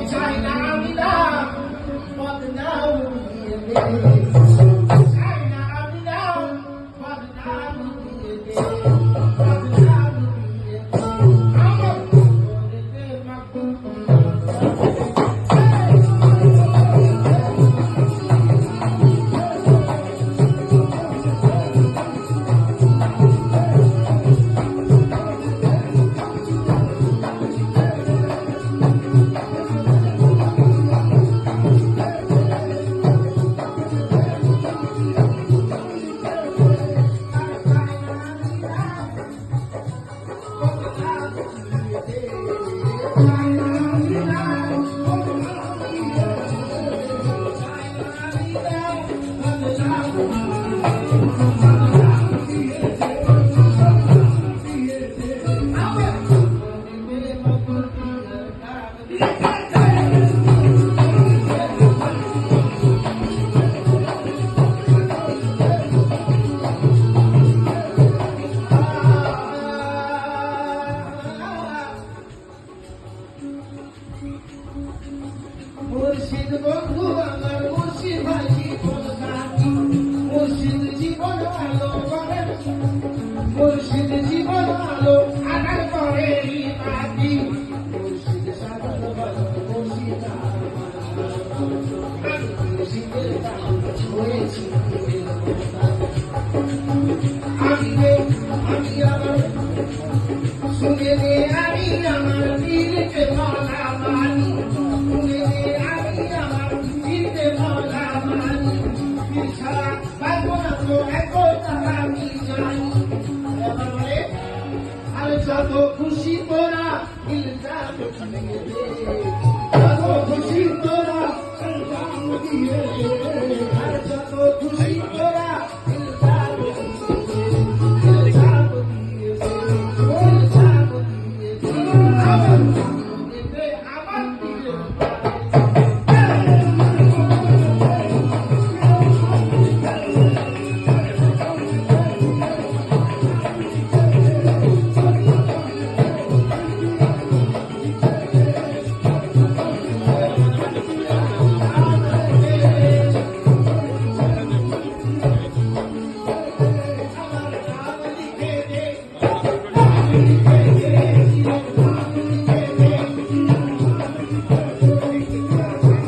চাই না আমি না বদনাম দিয়ে দে চাই না আমি না বদনাম দিয়ে দে বদনাম দিয়ে দে আমার বলতে মাকু মুর্শিদ বন্ধু আমার মুর্শিদ ভাই জীবন সাথী মুর্শিদ জীবন আলো করে মুর্শিদ জীবন আলো আগার করে বাতি মুর্শিদ সাধন বলো মুর্শিদ আমি মুর্শিদের দাম হয়েছি আমি আমার শুনে দে আমি আমার দিলকে বলা মানি শুনে দে আমি আমার দিলকে বলা মানি ছাড়া পাবো না তো একতা আমি জানি এবার বলে আর যত খুশি তোরা দিলটা ভেঙে দে